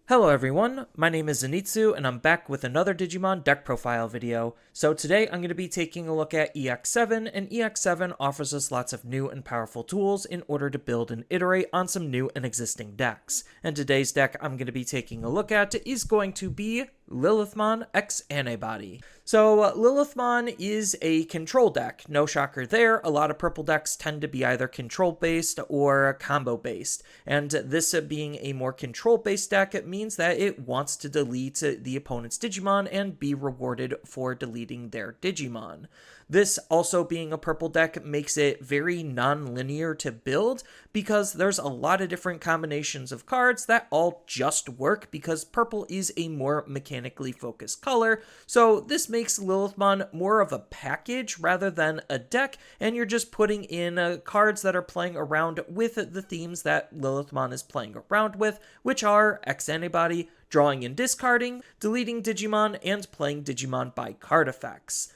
Hello everyone, my name is Zenitsu and I'm back with another Digimon deck profile video. So today I'm going to be taking a look at EX07, and EX7 offers us lots of new and powerful tools in order to build and iterate on some new and existing decks. And today's deck I'm going to be taking a look at is going to be Lilithmon X Antibody. So Lilithmon is a control deck, no shocker there. A lot of purple decks tend to be either control based or combo based, and this being a more control based deck, it means that it wants to delete the opponent's Digimon and be rewarded for deleting their Digimon. This also being a purple deck makes it very non-linear to build because there's a lot of different combinations of cards that all just work because purple is a more mechanically focused color. So this makes Lilithmon more of a package rather than a deck, and you're just putting in cards that are playing around with the themes that Lilithmon is playing around with, which are X Antibody, drawing and discarding, deleting Digimon, and playing Digimon by card effects.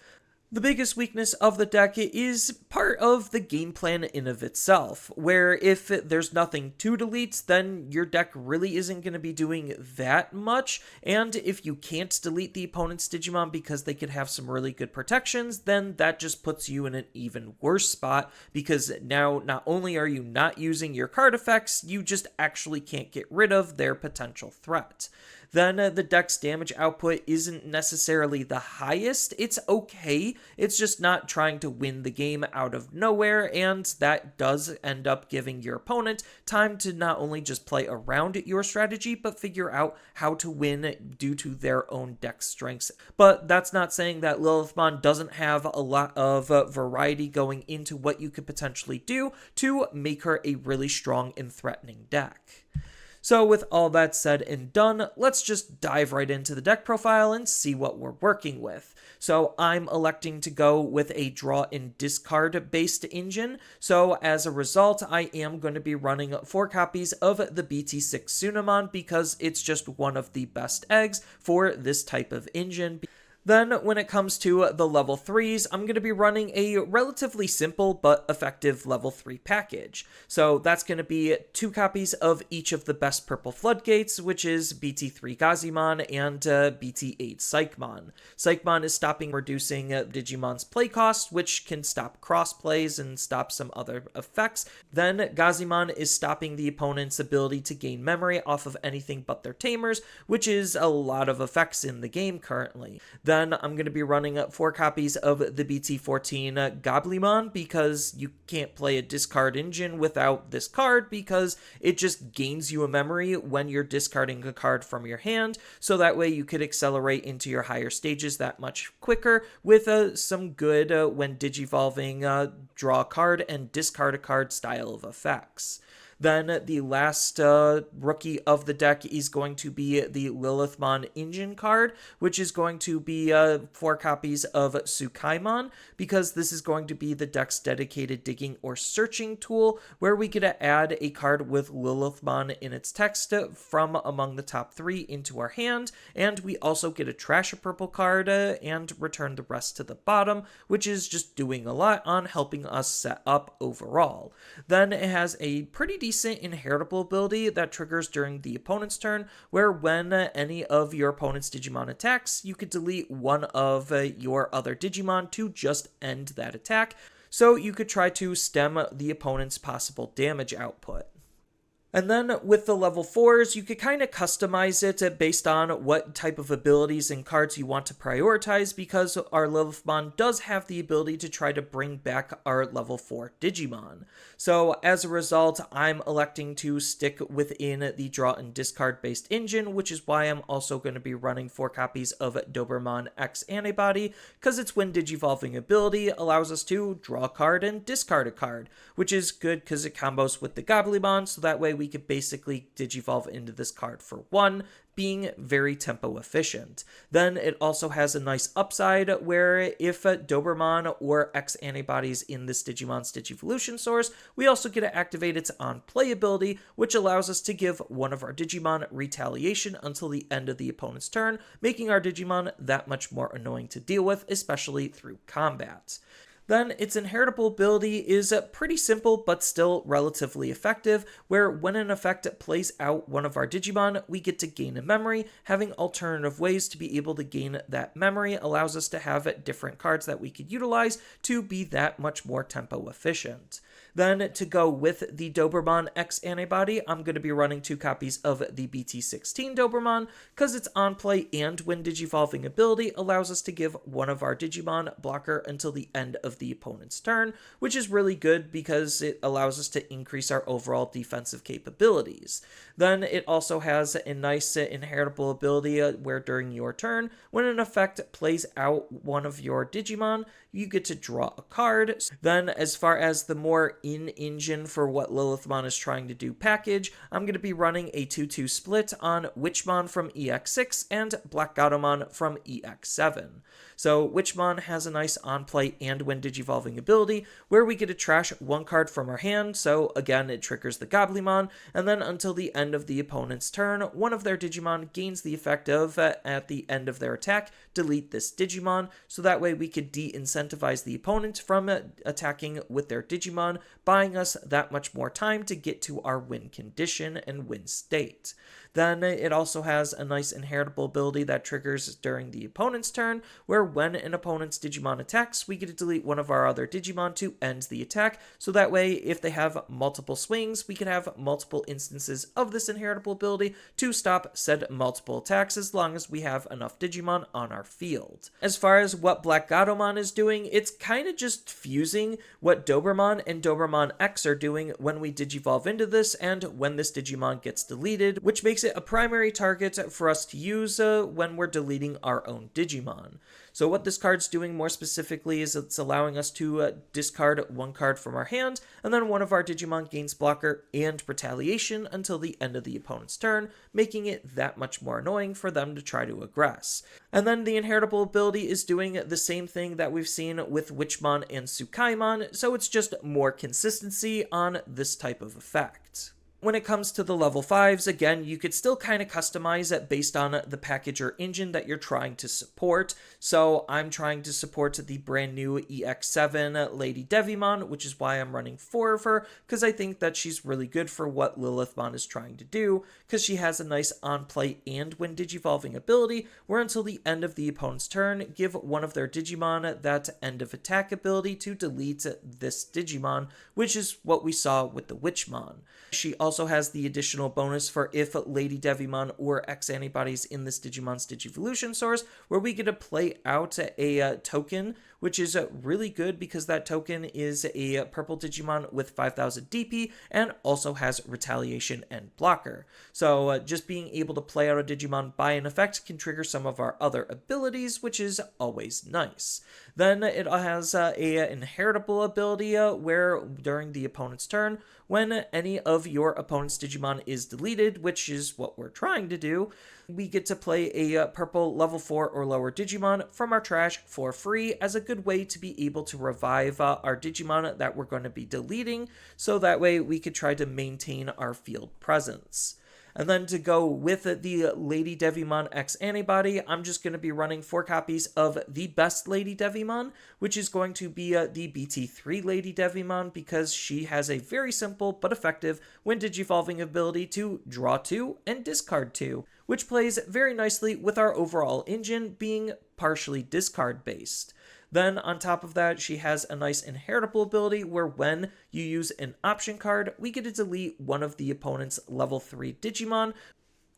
The biggest weakness of the deck is part of the game plan in of itself, where if there's nothing to delete, then your deck really isn't going to be doing that much, and if you can't delete the opponent's Digimon because they could have some really good protections, then that just puts you in an even worse spot, because now not only are you not using your card effects, you just actually can't get rid of their potential threat. Then the deck's damage output isn't necessarily the highest. It's okay, it's just not trying to win the game out of nowhere, and that does end up giving your opponent time to not only just play around your strategy, but figure out how to win due to their own deck strengths. But that's not saying that Lilithmon doesn't have a lot of variety going into what you could potentially do to make her a really strong and threatening deck. So with all that said and done, let's just dive right into the deck profile and see what we're working with. So I'm electing to go with a draw and discard based engine. So as a result, I am going to be running 4 copies of the BT6 Tsunamon because it's just one of the best eggs for this type of engine. Then, when it comes to the level 3s, I'm going to be running a relatively simple but effective level 3 package. So that's going to be 2 copies of each of the best purple floodgates, which is BT3 Gazimon and BT8 Psychmon. Psychmon is stopping reducing Digimon's play cost, which can stop cross plays and stop some other effects. Then Gazimon is stopping the opponent's ability to gain memory off of anything but their Tamers, which is a lot of effects in the game currently. Then I'm going to be running 4 copies of the BT14 Goblimon because you can't play a discard engine without this card because it just gains you a memory when you're discarding a card from your hand, so that way you could accelerate into your higher stages that much quicker with some good when digivolving draw a card and discard a card style of effects. Then the last rookie of the deck is going to be the Lilithmon Engine card, which is going to be 4 copies of Tsukaimon, because this is going to be the deck's dedicated digging or searching tool, where we get to add a card with Lilithmon in its text from among the top 3 into our hand, and we also get to trash a purple card and return the rest to the bottom, which is just doing a lot on helping us set up overall. Then it has a pretty decent inheritable ability that triggers during the opponent's turn, where when any of your opponent's Digimon attacks, you could delete one of your other Digimon to just end that attack, so you could try to stem the opponent's possible damage output. And then with the level 4s, you could kind of customize it based on what type of abilities and cards you want to prioritize, because our Lilithmon does have the ability to try to bring back our level 4 Digimon. So as a result, I'm electing to stick within the draw and discard based engine, which is why I'm also going to be running 4 copies of Doberman X Antibody, because its when digivolving ability allows us to draw a card and discard a card, which is good because it combos with the Goblimon, so that way we could basically digivolve into this card for 1, being very tempo efficient. Then it also has a nice upside where if Doberman or X Antibodies in this Digimon's Digivolution source, we also get to activate its on play ability, which allows us to give one of our Digimon retaliation until the end of the opponent's turn, making our Digimon that much more annoying to deal with, especially through combat. Then its inheritable ability is pretty simple but still relatively effective, where when an effect plays out one of our Digimon, we get to gain a memory. Having alternative ways to be able to gain that memory allows us to have different cards that we could utilize to be that much more tempo efficient. Then to go with the Doberman X antibody, I'm going to be running 2 copies of the BT16 Doberman because its on-play and when digivolving ability allows us to give one of our Digimon blocker until the end of the opponent's turn, which is really good because it allows us to increase our overall defensive capabilities. Then it also has a nice inheritable ability where during your turn, when an effect plays out one of your Digimon, you get to draw a card. Then as far as the more in-engine for what Lilithmon is trying to do package, I'm going to be running a 2-2 split on Witchmon from EX6 and Black Gatomon from EX7. So Witchmon has a nice on-play and when digivolving ability where we get to trash 1 card from our hand, so again it triggers the Goblimon, and then until the end of the opponent's turn, one of their Digimon gains the effect of, at the end of their attack, delete this Digimon, so that way we could de-incentivize the opponent from attacking with their Digimon, buying us that much more time to get to our win condition and win state. Then it also has a nice inheritable ability that triggers during the opponent's turn, where when an opponent's Digimon attacks, we get to delete one of our other Digimon to end the attack, so that way if they have multiple swings, we can have multiple instances of this inheritable ability to stop said multiple attacks as long as we have enough Digimon on our field. As far as what Black Gatomon is doing, it's kind of just fusing what Doberman and Doberman X are doing when we digivolve into this and when this Digimon gets deleted, which makes it a primary target for us to use when we're deleting our own Digimon. So what this card's doing more specifically is it's allowing us to discard 1 card from our hand, and then one of our Digimon gains blocker and retaliation until the end of the opponent's turn, making it that much more annoying for them to try to aggress. And then the inheritable ability is doing the same thing that we've seen with Witchmon and Tsukaimon, so it's just more consistency on this type of effect. When it comes to the level 5s, again, you could still kind of customize it based on the package or engine that you're trying to support. So I'm trying to support the brand new EX07 Lady Devimon, which is why I'm running 4 of her, because I think that she's really good for what Lilithmon is trying to do, because she has a nice on-play and when digivolving ability, where until the end of the opponent's turn, give one of their Digimon that end of attack ability to delete this Digimon, which is what we saw with the Witchmon. She also has the additional bonus for if Lady Devimon or X antibodies in this Digimon's Digivolution source, where we get to play out a token, which is really good because that token is a purple Digimon with 5000 DP and also has retaliation and blocker. So just being able to play out a Digimon by an effect can trigger some of our other abilities, which is always nice. Then it has a inheritable ability where during the opponent's turn, when any of your opponent's Digimon is deleted, which is what we're trying to do, we get to play a purple level 4 or lower Digimon from our trash for free as a good way to be able to revive our Digimon that we're going to be deleting, so that way we could try to maintain our field presence. And then to go with the Lady Devimon X antibody, I'm just going to be running 4 copies of the best Lady Devimon, which is going to be the BT3 Lady Devimon, because she has a very simple but effective when digivolving ability to draw 2 and discard 2, which plays very nicely with our overall engine being partially discard based. Then on top of that, she has a nice inheritable ability where when you use an option card, we get to delete one of the opponent's level 3 Digimon.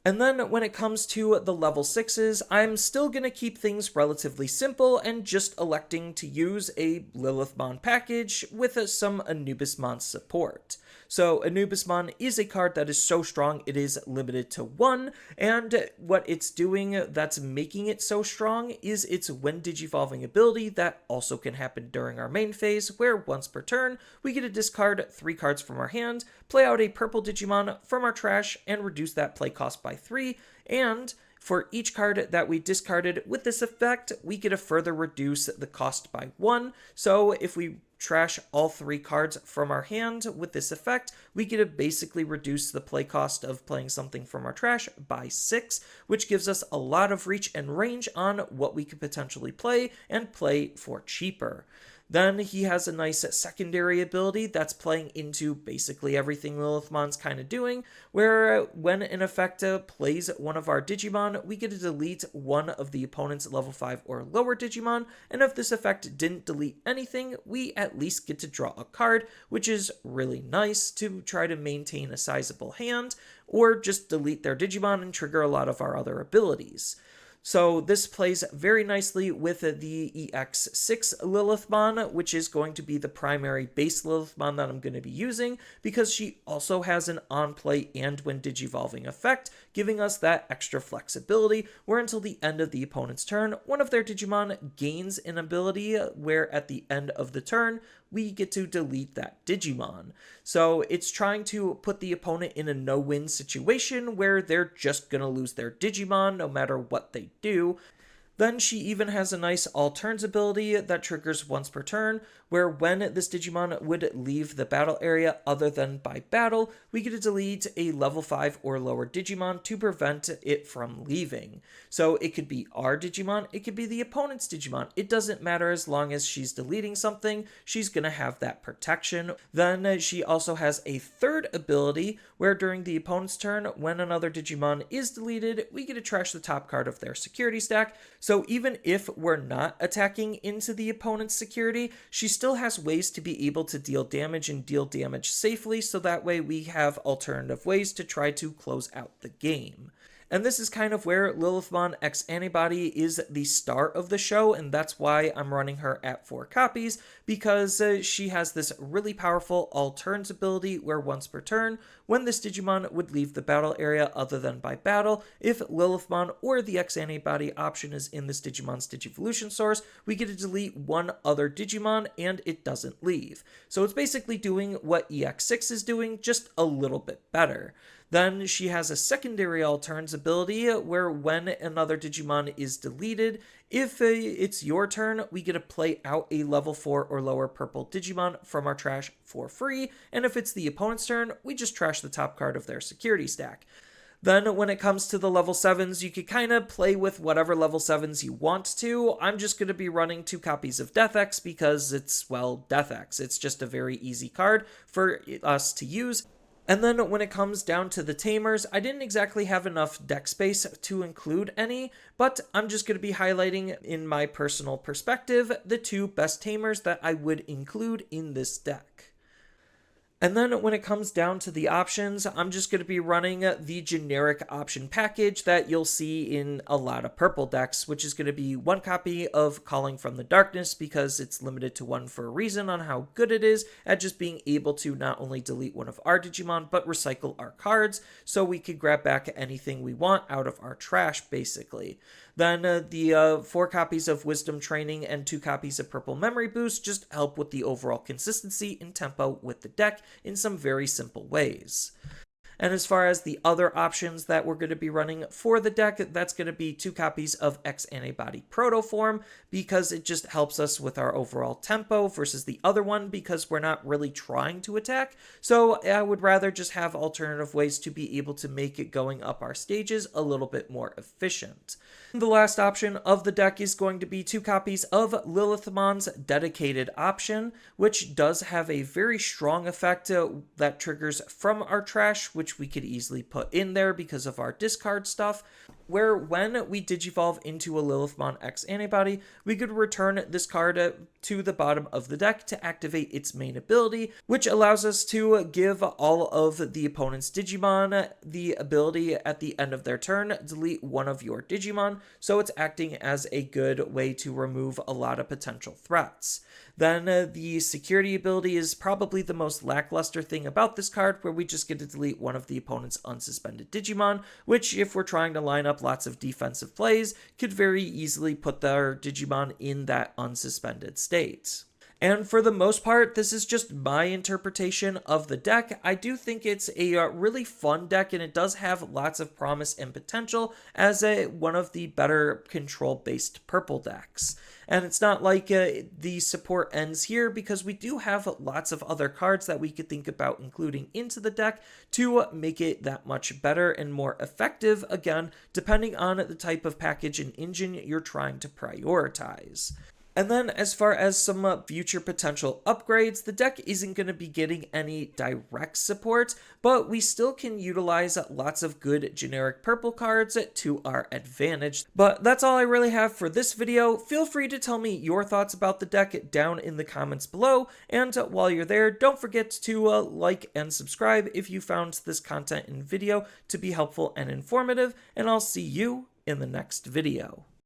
And then when it comes to the level 6s, I'm still going to keep things relatively simple and just electing to use a Lilithmon package with some Anubismon support. So Anubismon is a card that is so strong it is limited to 1, and what it's doing that's making it so strong is its when digivolving ability that also can happen during our main phase, where once per turn we get to discard 3 cards from our hand, play out a purple Digimon from our trash, and reduce that play cost by 3, and for each card that we discarded with this effect, we get to further reduce the cost by 1. So if we trash all 3 cards from our hand with this effect, we get to basically reduce the play cost of playing something from our trash by 6, which gives us a lot of reach and range on what we could potentially play and play for cheaper. Then he has a nice secondary ability that's playing into basically everything Lilithmon's kind of doing, where when an effect plays one of our Digimon, we get to delete one of the opponent's level 5 or lower Digimon, and if this effect didn't delete anything, we at least get to draw a card, which is really nice to try to maintain a sizable hand, or just delete their Digimon and trigger a lot of our other abilities. So this plays very nicely with the EX06 Lilithmon, which is going to be the primary base Lilithmon that I'm going to be using, because she also has an on-play and when digivolving effect, giving us that extra flexibility, where until the end of the opponent's turn, one of their Digimon gains an ability where at the end of the turn, we get to delete that Digimon. So it's trying to put the opponent in a no-win situation where they're just going to lose their Digimon no matter what they do. Then she even has a nice all turns ability that triggers once per turn, where when this Digimon would leave the battle area other than by battle, we get to delete a level 5 or lower Digimon to prevent it from leaving. So it could be our Digimon, it could be the opponent's Digimon. It doesn't matter as long as she's deleting something, she's going to have that protection. Then she also has a third ability where during the opponent's turn, when another Digimon is deleted, we get to trash the top card of their security stack. So even if we're not attacking into the opponent's security, she still has ways to be able to deal damage and deal damage safely, so that way we have alternative ways to try to close out the game. And this is kind of where Lilithmon X Antibody is the star of the show, and that's why I'm running her at 4 copies, because she has this really powerful all turns ability where once per turn, when this Digimon would leave the battle area other than by battle, if Lilithmon or the X Antibody option is in this Digimon's Digivolution source, we get to delete one other Digimon and it doesn't leave. So it's basically doing what EX6 is doing, just a little bit better. Then she has a secondary all turns ability where when another Digimon is deleted, if it's your turn, we get to play out a level 4 or lower purple Digimon from our trash for free, and if it's the opponent's turn, we just trash the top card of their security stack. Then when it comes to the level 7s, you could kind of play with whatever level 7s you want to. I'm just going to be running 2 copies of Death X because it's, well, Death X. It's just a very easy card for us to use. And then when it comes down to the Tamers, I didn't exactly have enough deck space to include any, but I'm just going to be highlighting, in my personal perspective, the 2 best Tamers that I would include in this deck. And then when it comes down to the options, I'm just going to be running the generic option package that you'll see in a lot of purple decks, which is going to be 1 copy of Calling from the Darkness, because it's limited to 1 for a reason on how good it is at just being able to not only delete one of our Digimon, but recycle our cards, so we could grab back anything we want out of our trash, basically. Then the 4 copies of Wisdom Training and 2 copies of Purple Memory Boost just help with the overall consistency and tempo with the deck in some very simple ways. And as far as the other options that we're going to be running for the deck, that's going to be 2 copies of X Antibody Protoform, because it just helps us with our overall tempo versus the other one, because we're not really trying to attack. So I would rather just have alternative ways to be able to make it going up our stages a little bit more efficient. The last option of the deck is going to be 2 copies of Lilithmon's Dedicated option, which does have a very strong effect that triggers from our trash, which we could easily put in there because of our discard stuff, where when we digivolve into a Lilithmon X Antibody, we could return this card to the bottom of the deck to activate its main ability, which allows us to give all of the opponent's Digimon the ability at the end of their turn, delete one of your Digimon, so it's acting as a good way to remove a lot of potential threats. Then the security ability is probably the most lackluster thing about this card, where we just get to delete one of the opponent's unsuspended Digimon, which, if we're trying to line up lots of defensive plays, could very easily put their Digimon in that unsuspended state. And for the most part, this is just my interpretation of the deck. I do think it's a really fun deck, and it does have lots of promise and potential as one of the better control-based purple decks. And it's not like the support ends here, because we do have lots of other cards that we could think about including into the deck to make it that much better and more effective, again, depending on the type of package and engine you're trying to prioritize. And then as far as some future potential upgrades, the deck isn't going to be getting any direct support, but we still can utilize lots of good generic purple cards to our advantage. But that's all I really have for this video. Feel free to tell me your thoughts about the deck down in the comments below, and while you're there, don't forget to like and subscribe if you found this content and video to be helpful and informative, and I'll see you in the next video.